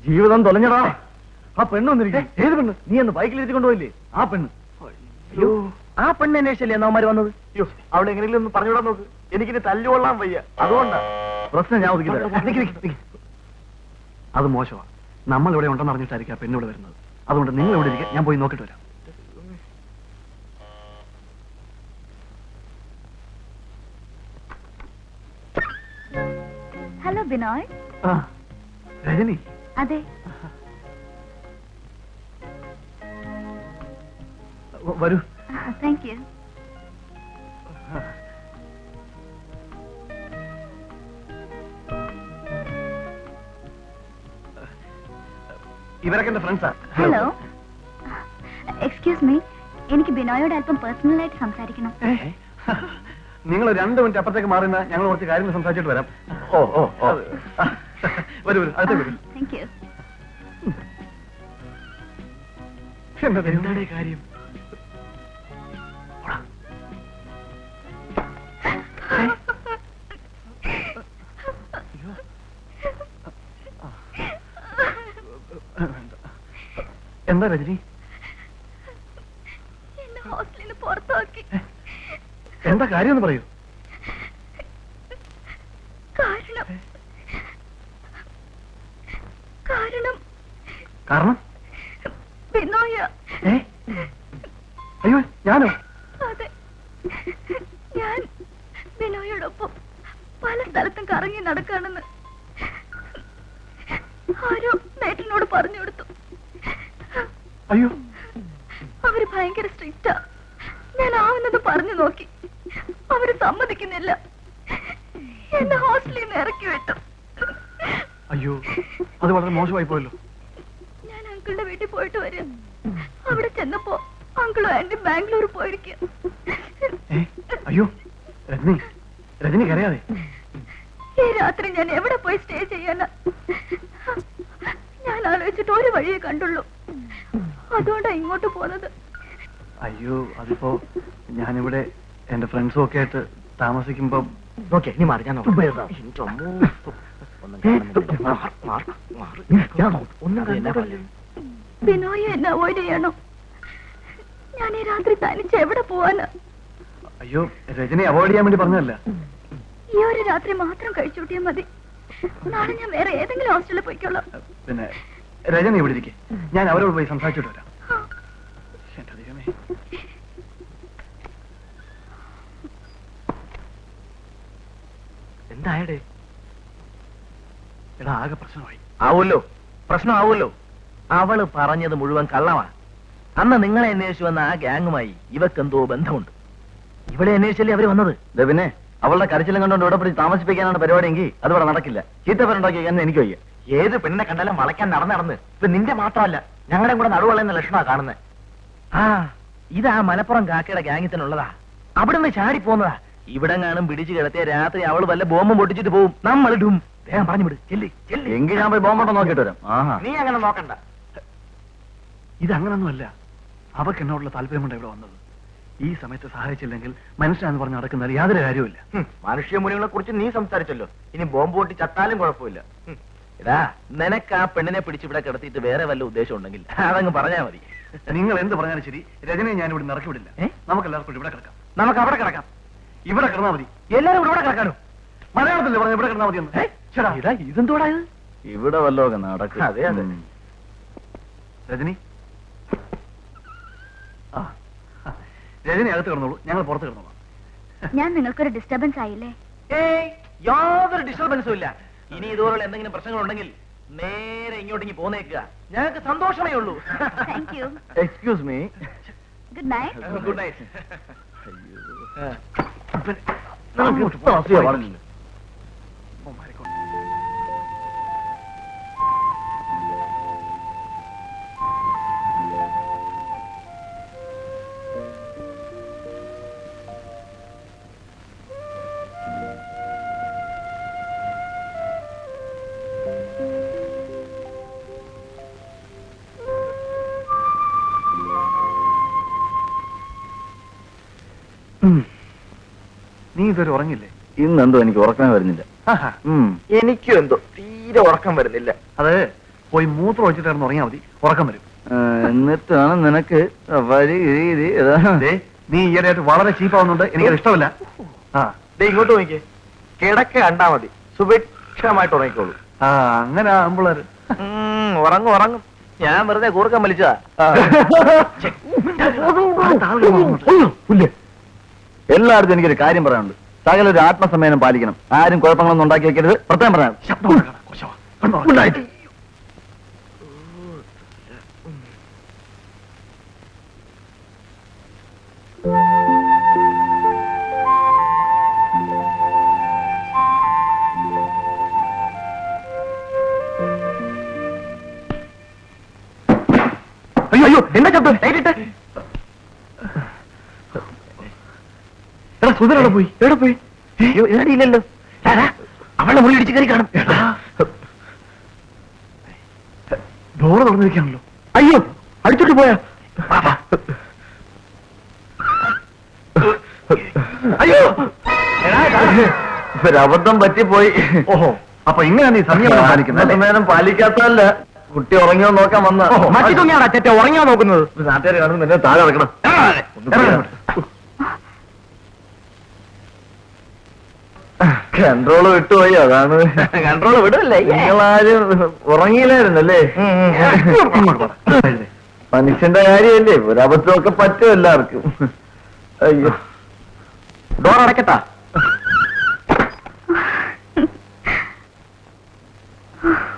ജീവിതം തൊലഞ്ഞടാ. ആ പെണ്ണ് വന്നിരിക്കും. ഏത് പെണ്ണ്? നീ എന്ന് ബൈക്കിലിരുത്തി കൊണ്ടുപോയില്ലേ ആ പെണ്ണ്? അയ്യോ, ആ പെണ്ണ് അന്വേഷിച്ചല്ലേ എന്നവന്മാര് വന്നത്? അയ്യോ, അവിടെ എങ്ങനെയെങ്കിലും ഒന്ന് പറഞ്ഞുവിടാൻ നോക്ക്. എനിക്കിനി തല്ലുകൊള്ളാൻ വയ്യ, അതുകൊണ്ടാ. പ്രശ്നം ഞാൻ ഒതുക്കി തരാം. അത് മോശമാണ്. നമ്മൾ ഇവിടെ ഉണ്ടെന്ന് അറിഞ്ഞിട്ടായിരിക്കും ആ പെണ്ണിവിടെ വരുന്നത്. അതുകൊണ്ട് നിങ്ങൾ ഇവിടെ ഇരിക്കുക, ഞാൻ പോയി നോക്കിട്ട് വരാം. ഹലോ ബിനോയ്. രജനി. അതെ, വരൂ. Thank you. ഇവരൊക്കെ എന്റെ ഫ്രണ്ട്സാ. ഹലോ, എക്സ്ക്യൂസ് മീ, എനിക്ക് ബിനോയോട് അല്പം പേഴ്സണലായിട്ട് സംസാരിക്കണം. നിങ്ങൾ 2 മിനിറ്റ് അപ്പുറത്തേക്ക് മാറുന്ന ഞങ്ങൾ കുറച്ച് കാര്യങ്ങൾ സംസാരിച്ചിട്ട് വരാം. ഓ ഓ ഓ, വരൂ വരൂ, അടുത്തേക്ക് വരൂ. Thank you. എന്താണ് കാര്യം? എന്താ രജനി? എന്നെ ഹോസ്റ്റലിൽ നിന്ന് പുറത്താക്കി. എന്താ കാര്യം എന്ന് പറയൂ. കാരണം ബിനോയ. അയ്യോ, ഞാനോ? അതെ, ഞാൻ ബിനോയോടൊപ്പം പല സ്ഥലത്തും കറങ്ങി നടക്കാണെന്ന് ആരോ നേട്ടനോട് പറഞ്ഞു കൊടുത്തു. അയ്യോ, അവര് ഭയങ്കര സ്ട്രിക്റ്റാ. ഞാൻ ആവുന്നത് പറഞ്ഞു നോക്കി, അവര് സമ്മതിക്കുന്നില്ല. എന്നെ ഹോസ്റ്റലിൽ നിന്ന് ഇറക്കി വിട്ടു. അയ്യോ, അത് വളരെ മോശമായി പോയല്ലോ. ഞാൻ അങ്കിളുടെ വീട്ടിൽ പോയിട്ട് വരും. അവിടെ ചെന്നപ്പോ അങ്കിളും ആന്റി ബാംഗ്ലൂർ പോയിരിക്കുക. അയ്യോ രജനി, രജനി കരയാതെ. ഈ രാത്രി ഞാൻ എവിടെ പോയി സ്റ്റേ ചെയ്യാനാ? ഞാൻ ആലോചിച്ചിട്ട് ഒരു വഴിയെ കണ്ടുള്ളൂ. അതുകൊണ്ടാ ഇങ്ങോട്ട് പോന്നത്. അയ്യോ, അതിപ്പോ ഞാനിവിടെ എന്റെ ഫ്രണ്ട്സും ഒക്കെ ആയിട്ട് താമസിക്കുമ്പോ. ഓക്കെ, ഇനി മാറി, ഞാൻ നോക്കാം. ബിനോയെ എന്നെ അവോയ്ഡ് ചെയ്യണോ? ഞാൻ ഈ രാത്രി തനിച്ച് എവിടെ പോവാനാ? അയ്യോ, രജനി അവോയ്ഡ് ചെയ്യാൻ വേണ്ടി പറഞ്ഞതല്ല. ഈ ഒരു രാത്രി മാത്രം കഴിച്ചുകൂട്ടിയാൽ മതി. നാളെ ഞാൻ വേറെ ഏതെങ്കിലും ഹോസ്റ്റലിൽ പോയിക്കോളാം. പിന്നെ രജനി ഇവിടെ ഇരിക്കെ, ഞാൻ അവരോട് പോയി സംസാരിച്ചിട്ട് വരാം. എന്റെ ദൈവമേ. എന്തായടേ? എടാ, ആകെ പ്രശ്നമായി. ആവുമല്ലോ, പ്രശ്നമാവുമല്ലോ. അവള് പറഞ്ഞത് മുഴുവൻ കള്ളമാ. അന്ന് നിങ്ങളെ അന്വേഷിച്ചു വന്ന ആ ഗ്യാങ്ങുമായി ഇവക്കെന്തോ ബന്ധമുണ്ട്. ഇവിടെ അന്വേഷിച്ചല്ലേ അവര് വന്നത്. പിന്നെ അവളുടെ കരച്ചിലും കണ്ടോണ്ട് ഇവിടെ പിടിച്ച് താമസിപ്പിക്കാനാണ് പരിപാടിയെങ്കിൽ അത് ഇവിടെ നടക്കില്ല. ചീത്തപ്പനുണ്ടാക്കി എനിക്ക് വയ്യ. ഏത് പെണ്ണിനെ കണ്ടാലും വളയ്ക്കാൻ നടന്ന് ഇപ്പൊ നിന്റെ മാത്രമല്ല ഞങ്ങളുടെ കൂടെ നടുവളയുന്ന ലക്ഷണമാ കാണുന്നത്. ആ, ഇതാ മലപ്പുറം കാക്കയുടെ ഗ്യാങ്ങിത്തനുള്ളതാ. അവിടുന്ന് ചാടി പോന്നതാ. ഇവിടെ കാണും പിടിച്ചു കിടത്തിയ രാത്രി അവള് വല്ല ബോംബും പൊട്ടിച്ചിട്ട് പോവും. നമ്മൾ ഇടും. വേഗം പറഞ്ഞു വിട്. ചെല്ലി ചെല്ലി. എങ്കിൽ ഞാൻ പോയി ബോംബുണ്ടോ നോക്കിയിട്ട് വരാം. നീ അങ്ങനെ നോക്കണ്ട. ഇതങ്ങനൊന്നുമല്ല. അവർക്ക് എന്നോടുള്ള താല്പര്യമുണ്ട് ഇവിടെ വന്നത്. ഈ സമയത്ത് സഹായിച്ചില്ലെങ്കിൽ മനുഷ്യനാന്ന് പറഞ്ഞ് നടക്കുന്നതിൽ യാതൊരു കാര്യവുമില്ല. മനുഷ്യ മൂല്യങ്ങളെ കുറിച്ച് നീ സംസാരിച്ചല്ലോ. ഇനി ബോംബ് പൊട്ടി ചത്താലും കുഴപ്പമില്ല. എടാ, നിനക്ക് ആ പെണ്ണിനെ പിടിച്ച് ഇവിടെ കിടത്തിയിട്ട് വേറെ വല്ല ഉദ്ദേശം ഉണ്ടെങ്കിൽ അതങ്ങ് പറഞ്ഞാൽ മതി. നിങ്ങൾ എന്ത് പറഞ്ഞാലും ശരി, രജനിയെ ഞാൻ ഇവിടെ ഇറക്കി വിടില്ല. നമുക്ക് എല്ലാവർക്കും ഇവിടെ കിടക്കാം. നമുക്ക് അവിടെ കിടക്കാം. ഇവിടെ കിടന്നാൽ മതി. എല്ലാരും ഇവിടെ കിടക്കാനോ? മലയാളത്തില്ലേ പറഞ്ഞ ഇവിടെ കിടന്നാൽ മതി. ചേടാ, ഇതെന്തോടാ ഇത്? ഇവിടെ വല്ലതൊക്കെ നടക്കും. അതെ അതെ. രജനി, രജനി അകത്ത് കിടന്നോളൂ, ഞങ്ങൾ പുറത്ത് കിടന്നോളാം. ഞാൻ നിങ്ങൾക്കൊരു ഡിസ്റ്റർബൻസ് ആയില്ലേ? ഏയ്, യാതൊരു ഡിസ്റ്റർബൻസും ഇല്ല. ഇനി ഇതുപോലുള്ള എന്തെങ്കിലും പ്രശ്നങ്ങൾ ഉണ്ടെങ്കിൽ നേരെ ഇങ്ങോട്ടേക്ക് പോന്നേക്കുക. ഞങ്ങൾക്ക് സന്തോഷമേ ഉള്ളൂ. Thank you. Excuse me. Good night. Good night. നീ ഇതുവരെ ഉറങ്ങില്ലേ? ഇന്നെന്തോ എനിക്ക് ഉറക്കമേ വരുന്നില്ല. എനിക്കും എന്തോ തീരെ ഉറക്കം വരുന്നില്ല. അത് പോയി മൂത്രം ഒഴിച്ചിട്ട് കിടന്ന് ഉറങ്ങിയാൽ മതി, ഉറക്കം വരും. എന്നിട്ടാണ് നിനക്ക് വഴി രീതി ദേ, നീ ഈയിടെയായിട്ട് വളരെ ചീപ്പാവുന്നുണ്ട്, എനിക്കത് ഇഷ്ടമല്ല. ആ ദേ ഇങ്ങോട്ട് നോക്കിയേ, കിടക്ക കണ്ടാ മതി, സുഭിക്ഷമായിട്ട് ഉറങ്ങിക്കോളൂ. ആ അങ്ങനെ ആമ്പിള്ളേര് ഉറങ്ങും ഉറങ്ങും. ഞാൻ വെറുതെ കൂർക്കം വലിച്ചതാ. എല്ലായിടത്തും എനിക്കൊരു കാര്യം പറയാനുണ്ട്. സകല ഒരു ആത്മസമ്മേനം പാലിക്കണം. ആരും കുഴപ്പങ്ങളൊന്നും ഉണ്ടാക്കി വെക്കരുത്. പ്രത്യേകം പറയാം. ശബ്ദം ഉണ്ടാക്കണം, കൊശവാ. ഉണ്ടായിട്ട്. അയ്യോ അയ്യോ, എന്താ ശബ്ദം? ലൈറ്റിട്ട്. എടാ സുധൻ എവിടെ പോയി? എവിടെ പോയി? അയ്യോ, ഇല്ലല്ലോ. അവളുടെ മുറി ഇടിച്ച് കയറി കാണും. ഡോറ് തുറന്നിരിക്കുകയാണല്ലോ. അയ്യോ, അടിച്ചോട്ട് പോയാ. അയ്യോ, ഒരബദ്ധം പറ്റിപ്പോയി. ഓഹോ, അപ്പൊ ഇങ്ങനെ നീ സംയമനം പാലിക്കുന്നത്? നേരം പാലിക്കാത്തതല്ല, കുട്ടി ഉറങ്ങിയോ നോക്കാൻ വന്ന. മറ്റു തന്നെയാണോ ചെറ്റ ഉറങ്ങിയാ നോക്കുന്നത്? നാട്ടുകാർ കാണുമ്പോൾ എന്നെ താഴെ ഇറക്കണം. കൺട്രോള് വിട്ടുപോയി, അതാണ്. കൺട്രോള് വിടല്ലേ? നിങ്ങളാരും ഉറങ്ങിയില്ലായിരുന്നല്ലേ? മനുഷ്യന്റെ കാര്യമല്ലേ, ഒരബദ്ധമൊക്കെ പറ്റും എല്ലാവർക്കും. അയ്യോ, ഡോർ അടക്കട്ടാ? ആ